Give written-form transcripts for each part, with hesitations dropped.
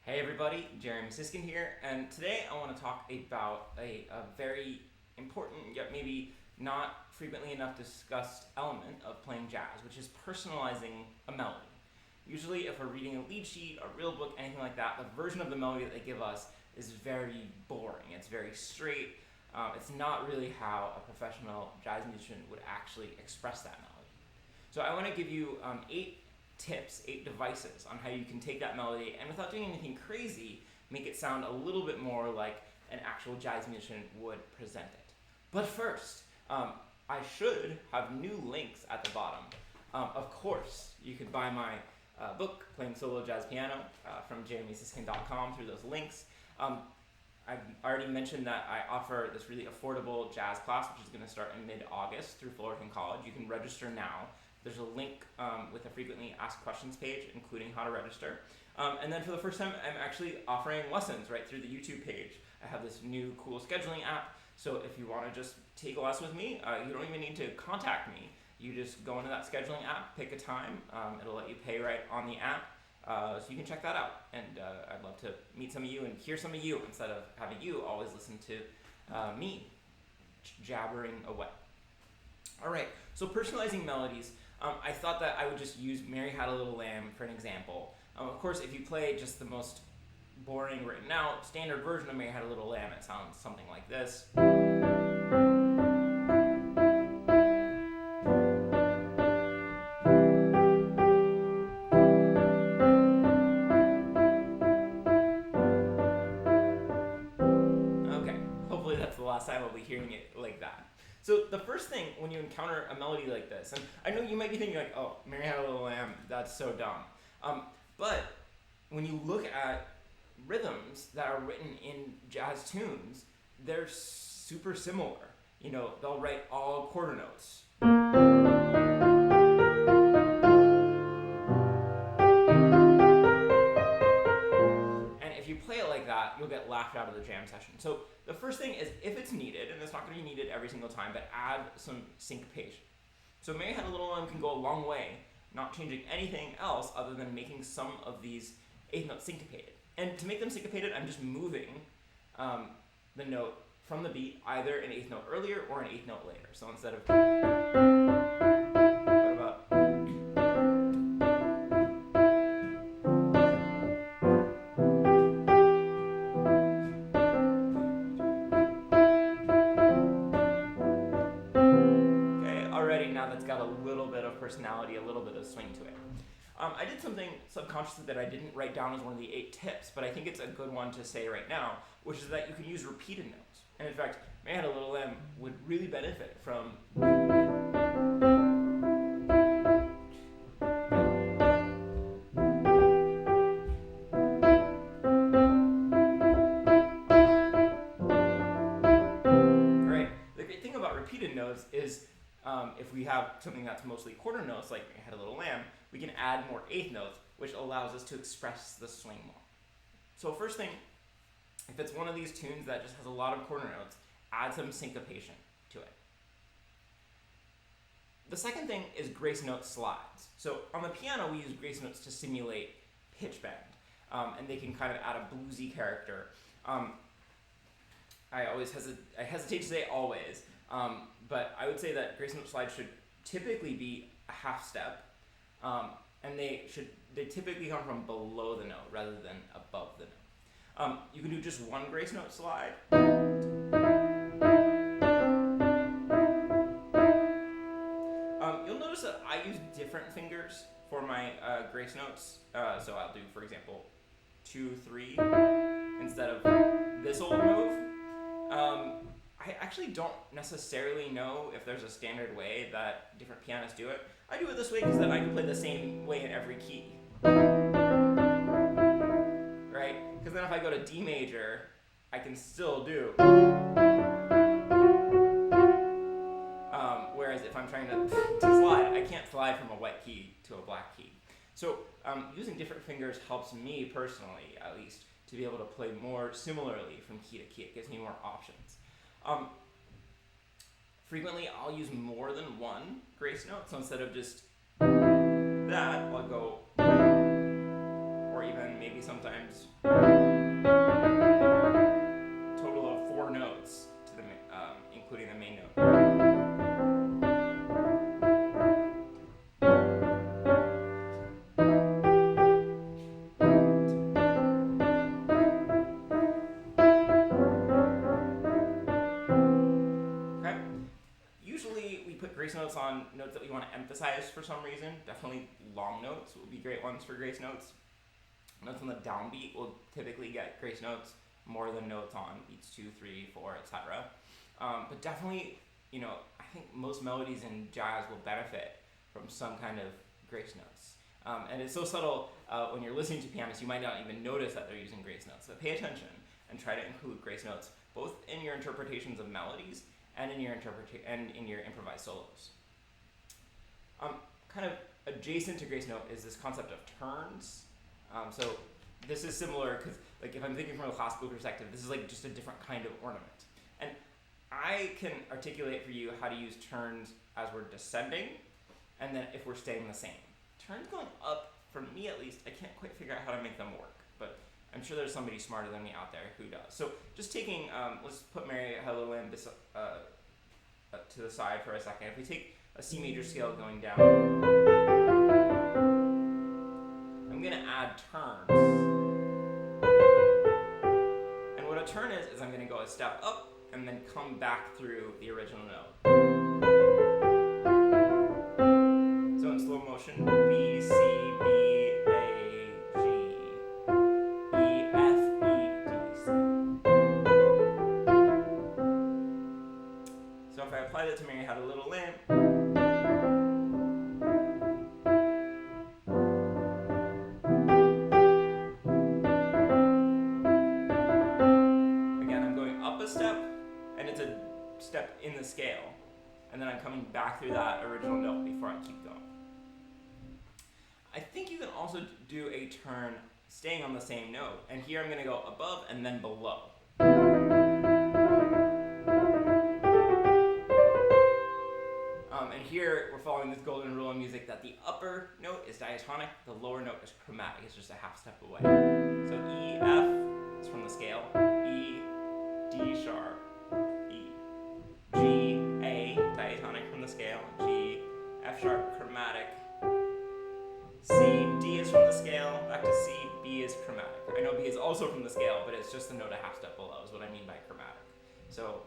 Hey everybody, Jeremy Siskind here, and today I want to talk about a very important, yet maybe not frequently enough discussed element of playing jazz, which is personalizing a melody. Usually if we're reading a lead sheet, a real book, anything like that, the version of the melody that they give us is very boring. It's very straight. It's not really how a professional jazz musician would actually express that melody. So I want to give you 8 devices on how you can take that melody and without doing anything crazy, make it sound a little bit more like an actual jazz musician would present it. But first, I should have new links at the bottom. Of course, you could buy my book, Playing Solo Jazz Piano, from jeremysiskind.com through those links. I've already mentioned that I offer this really affordable jazz class, which is going to start in mid-August through Fullerton College. You can register now. There's a link with a frequently asked questions page, including how to register. And then for the first time, I'm actually offering lessons right through the YouTube page. I have this new cool scheduling app. So if you want to just take a lesson with me, you don't even need to contact me. You just go into that scheduling app, pick a time. It'll let you pay right on the app. So you can check that out. And I'd love to meet some of you and hear some of you instead of having you always listen to me jabbering away. All right, so personalizing melodies. I thought that I would just use Mary Had a Little Lamb for an example. Of course, if you play just the most boring written out standard version of Mary Had a Little Lamb, it sounds something like this. Okay, hopefully that's the last time I'll be hearing it like that. So the first thing when you encounter a melody like this, and I know you might be thinking like, oh, Mary Had a Little Lamb, that's so dumb. But when you look at rhythms that are written in jazz tunes, they're super similar. You know, they'll write all quarter notes. And if you play it like that, you'll get laughed out of the jam session. So the first thing is, if it's needed, and it's not going to be needed every single time, but add some syncopation. So Mary Had a Little Lamb can go a long way, not changing anything else other than making some of these eighth notes syncopated. And to make them syncopated, I'm just moving the note from the beat, either an eighth note earlier or an eighth note later. So instead of, what about? Okay, already now that's got a little bit of personality, a little bit of swing to it. I did something subconsciously that I didn't write down as one of the 8 tips, but I think it's a good one to say right now, which is that you can use repeated notes. And in fact, Mary Had a Little Lamb would really benefit from Great. The great thing about repeated notes is if we have something that's mostly quarter notes, like Mary Had a Little Lamb, we can add more eighth notes, which allows us to express the swing more. So first thing, if it's one of these tunes that just has a lot of quarter notes, add some syncopation to it. The second thing is grace note slides. So on the piano, we use grace notes to simulate pitch bend, and they can kind of add a bluesy character. I hesitate to say always, but I would say that grace note slides should typically be a half step, and they typically come from below the note rather than above the note. You can do just one grace note slide. You'll notice that I use different fingers for my grace notes. So I'll do, for example, 2, 3 instead of this old move. I actually don't necessarily know if there's a standard way that different pianists do it. I do it this way because then I can play the same way in every key. Right? Because then if I go to D major, I can still do. Whereas if I'm trying to slide, I can't slide from a white key to a black key. So using different fingers helps me personally, at least, to be able to play more similarly from key to key. It gives me more options. Frequently, I'll use more than one grace note, so instead of just that, I'll go, or even maybe sometimes that we want to emphasize for some reason. Definitely long notes will be great ones for grace notes. Notes on the downbeat will typically get grace notes more than notes on beats 2, 3, 4, etc. But definitely, I think most melodies in jazz will benefit from some kind of grace notes. And it's so subtle when you're listening to pianists, you might not even notice that they're using grace notes. So pay attention and try to include grace notes both in your interpretations of melodies and in your improvised solos. Kind of adjacent to grace note is this concept of turns. So this is similar because, like, if I'm thinking from a classical perspective, this is like just a different kind of ornament. And I can articulate for you how to use turns as we're descending, and then if we're staying the same. Turns going up, for me at least, I can't quite figure out how to make them work, but I'm sure there's somebody smarter than me out there who does. So just taking, let's put Mary Had a Little Lamb to the side for a second. If we take a C major scale going down, I'm going to add turns. And what a turn is I'm going to go a step up and then come back through the original note. So in slow motion, B, C, B, A, G, E, F, E, D, C. So if I apply that to Mary Had a Little Lamb, again, I'm going up a step, and it's a step in the scale, and then I'm coming back through that original note before I keep going. I think you can also do a turn staying on the same note, and here I'm going to go above and then below. And here we're following this golden rule in music that the upper note is diatonic, the lower note is chromatic, it's just a half step away. So E, F is from the scale, E, D sharp, E, G, A, diatonic from the scale, G, F sharp, chromatic, C, D is from the scale, back to C, B is chromatic. I know B is also from the scale, but it's just the note a half step below is what I mean by chromatic. So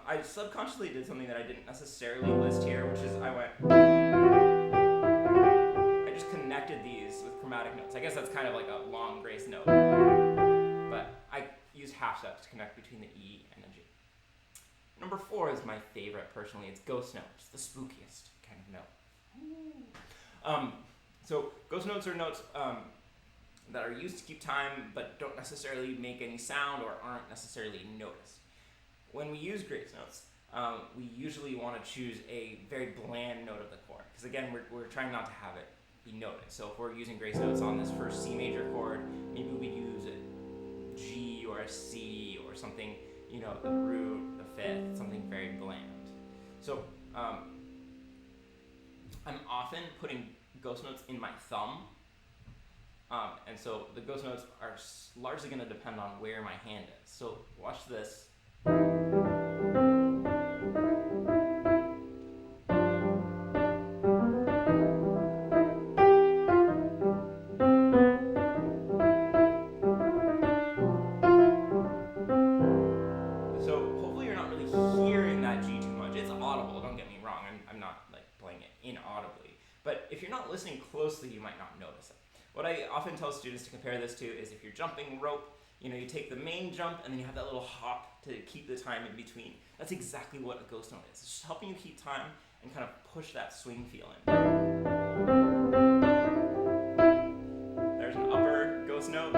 I subconsciously did something that I didn't necessarily list here, which is I just connected these with chromatic notes. I guess that's kind of like a long grace note, but I use half steps to connect between the E and the G. Number 4 is my favorite personally. It's ghost note. It's the spookiest kind of note. So ghost notes are notes that are used to keep time, but don't necessarily make any sound or aren't necessarily noticed. When we use grace notes, we usually want to choose a very bland note of the chord, because again, we're trying not to have it be noticed. So if we're using grace notes on this first C major chord, maybe we use a G or a C or something, the root, the fifth, something very bland. So I'm often putting ghost notes in my thumb, and so the ghost notes are largely going to depend on where my hand is. So watch this. Listening closely, you might not notice it. What I often tell students to compare this to is if you're jumping rope, you take the main jump and then you have that little hop to keep the time in between. That's exactly what a ghost note is. It's just helping you keep time and kind of push that swing feel in. There's an upper ghost note.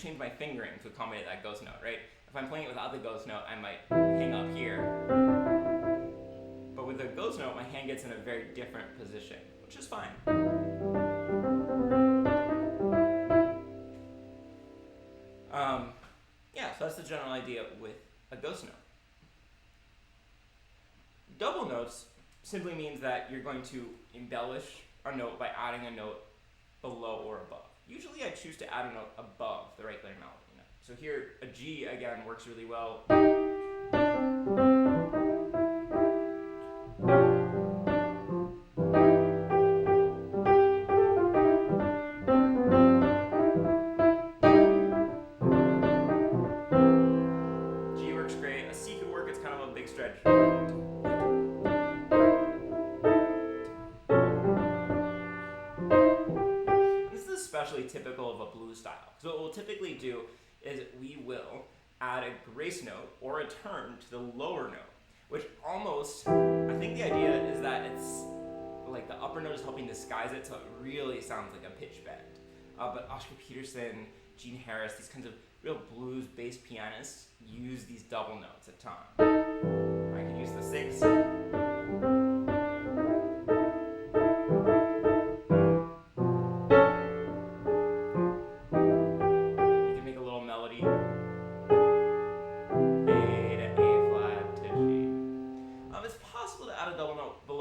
Change my fingering to accommodate that ghost note, right? If I'm playing it without the ghost note, I might hang up here. But with the ghost note, my hand gets in a very different position, which is fine. So that's the general idea with a ghost note. Double notes simply means that you're going to embellish a note by adding a note below or above. Usually I choose to add a note above the regular melody note. So here, a G again works really well. G works great. A C could work, it's kind of a big stretch. Especially typical of a blues style. So what we'll typically do is we will add a grace note or a turn to the lower note, which almost, I think the idea is that it's like the upper note is helping disguise it so it really sounds like a pitch bend. But Oscar Peterson, Gene Harris, these kinds of real blues bass pianists use these double notes at times. I can use the 6.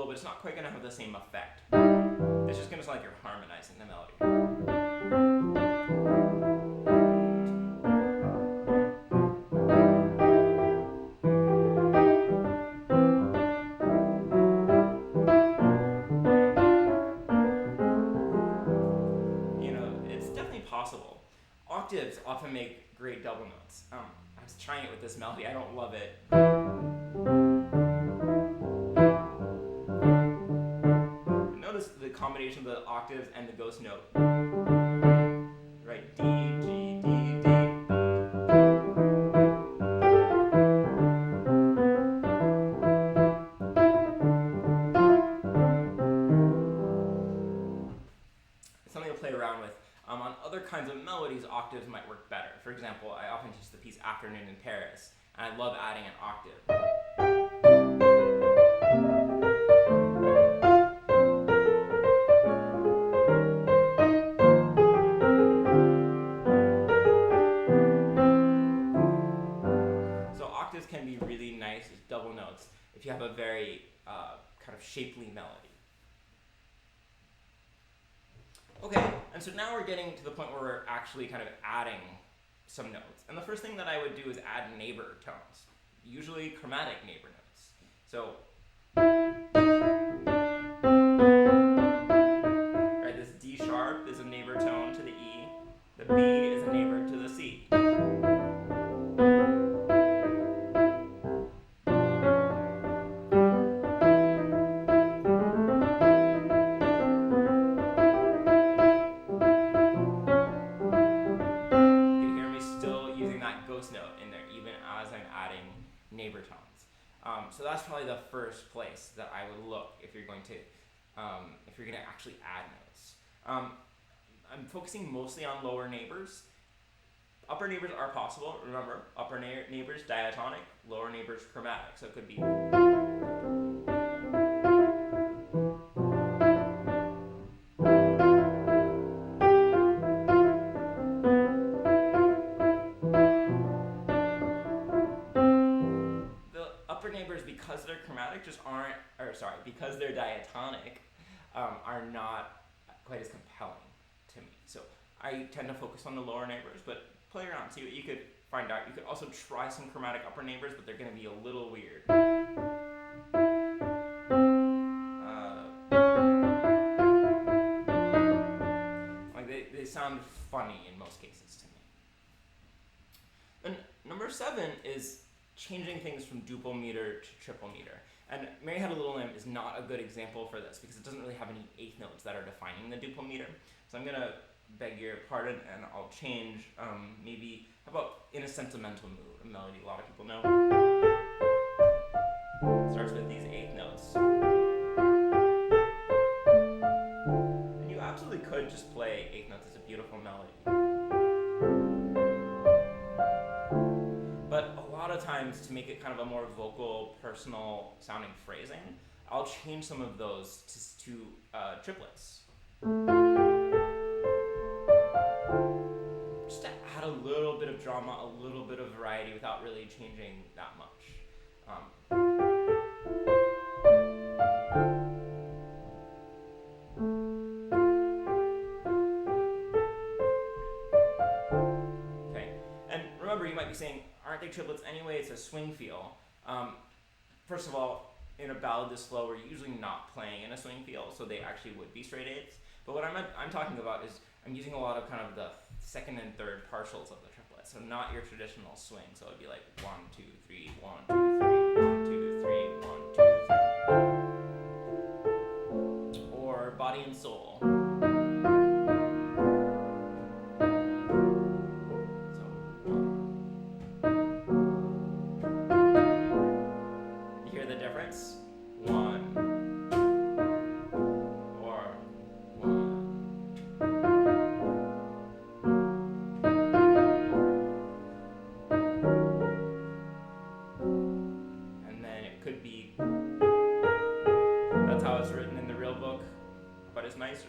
It's not quite going to have the same effect. It's just going to sound like you're harmonizing the melody. You know, it's definitely possible. Octaves often make great double notes. I was trying it with this melody. I don't love it. The combination of the octaves and the ghost note. Right, D, G, D, D. It's something to play around with. On other kinds of melodies, octaves might work better. For example, I often teach the piece Afternoon in Paris, and I love adding an octave. Can be really nice as double notes if you have a very kind of shapely melody. Okay, and so now we're getting to the point where we're actually kind of adding some notes. And the first thing that I would do is add neighbor tones, usually chromatic neighbor notes. So, right, this D sharp is a neighbor tone to the E, the B is a neighbor to the C. Note in there, even as I'm adding neighbor tones. So that's probably the first place that I would look if you're going to actually add notes. I'm focusing mostly on lower neighbors. Upper neighbors are possible. Remember, upper neighbors diatonic, lower neighbors chromatic. So it could be. Because they're chromatic because they're diatonic, are not quite as compelling to me. So I tend to focus on the lower neighbors, but play around, see what you could find out. You could also try some chromatic upper neighbors, but they're going to be a little weird. Like they sound funny in most cases to me. Then number 7 is changing things from duple meter to triple meter. And Mary Had a Little Lamb is not a good example for this because it doesn't really have any eighth notes that are defining the duple meter. So I'm going to beg your pardon and I'll change maybe, how about In a Sentimental Mood, a melody a lot of people know. It starts with these eighth notes. And you absolutely could just play eighth notes, it's a beautiful melody. But a lot of times, to make it kind of a more vocal, personal sounding phrasing, I'll change some of those to triplets. Just to add a little bit of drama, a little bit of variety without really changing that much. might be saying, aren't they triplets anyway? It's a swing feel. First of all, in a ballad this slow, we're usually not playing in a swing feel, so they actually would be straight eighths. But what I'm talking about is I'm using a lot of kind of the second and third partials of the triplet, so not your traditional swing. So it'd be like 1, 2, 3, 1, 2, 3, 1, 2, 3, 1, 2, 3. Or body and soul. Nicer.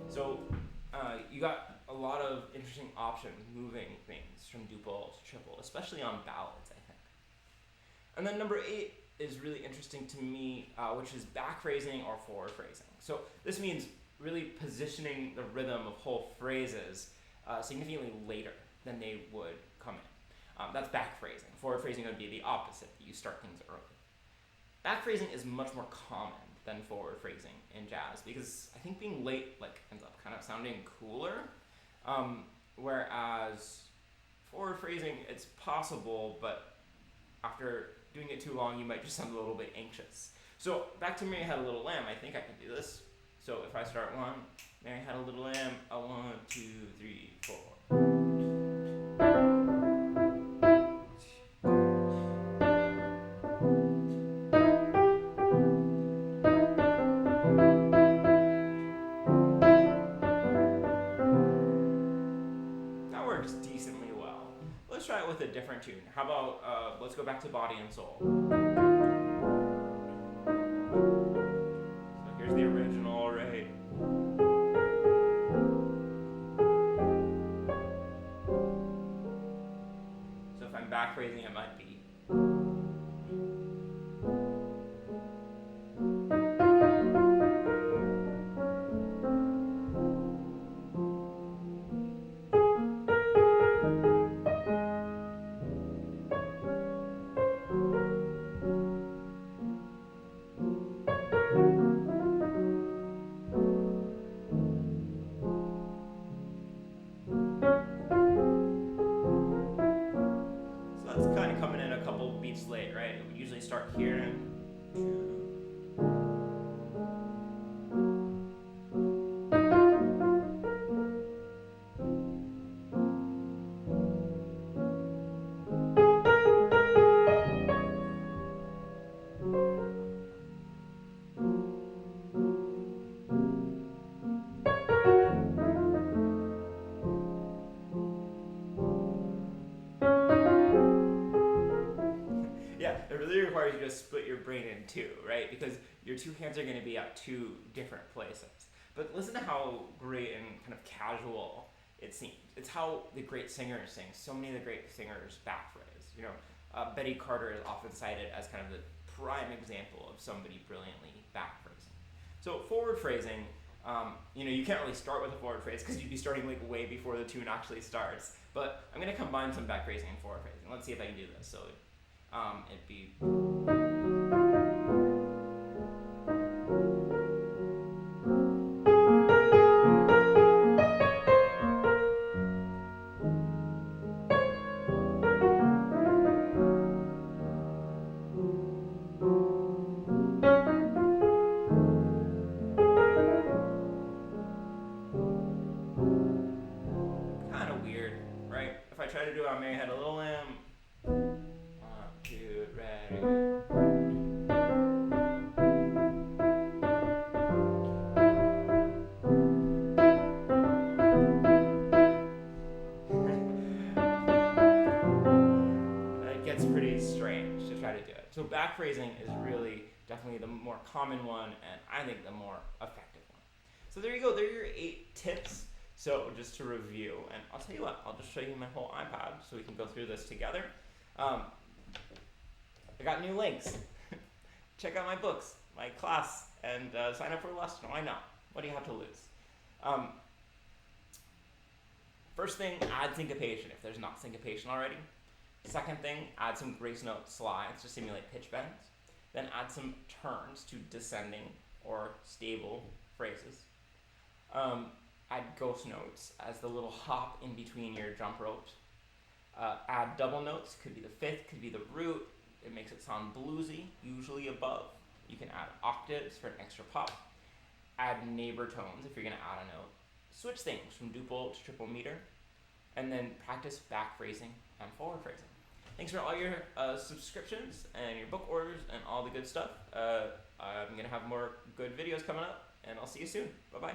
So you got a lot of interesting options moving things from duple to triple, especially on ballads, I think. And then number 8 is really interesting to me, which is back phrasing or forward phrasing. So this means really positioning the rhythm of whole phrases significantly later than they would come in. That's back phrasing. Forward phrasing would be the opposite. You start things early. Back phrasing is much more common than forward phrasing in jazz because I think being late ends up kind of sounding cooler, whereas forward phrasing, it's possible, but after doing it too long, you might just sound a little bit anxious. So back to Mary Had a Little Lamb, I think I can do this. So if I start 1, Mary had a little lamb, a 1, 2, 3, 4. That works decently well. Let's try it with a different tune. How about, let's go back to Body and Soul. So here's the original, right? Back phrasing, it might be. Late, right? It would usually start here and it really requires you to split your brain in two, right? Because your two hands are going to be at two different places. But listen to how great and kind of casual it seems. It's how the great singers sing. So many of the great singers back phrase. Betty Carter is often cited as kind of the prime example of somebody brilliantly back phrasing. So forward phrasing, you can't really start with a forward phrase because you'd be starting way before the tune actually starts. But I'm going to combine some back phrasing and forward phrasing. Let's see if I can do this. So it'd be. Kind of weird, right? If I try to do I May Had a Little Lamb. So back phrasing is really definitely the more common one, and I think the more effective one. So there you go. There are your 8 tips. So just to review, and I'll tell you what, I'll just show you my whole iPad so we can go through this together. If I got new links. Check out my books, my class, and sign up for a lesson. Why not? What do you have to lose? First thing, add syncopation if there's not syncopation already. Second thing, add some grace note slides to simulate pitch bends. Then add some turns to descending or stable phrases. Add ghost notes as the little hop in between your jump ropes. Add double notes, could be the fifth, could be the root. It makes it sound bluesy, usually above. You can add octaves for an extra pop. Add neighbor tones if you're going to add a note. Switch things from duple to triple meter. And then practice back phrasing and forward phrasing. Thanks for all your subscriptions and your book orders and all the good stuff. I'm going to have more good videos coming up, and I'll see you soon. Bye-bye.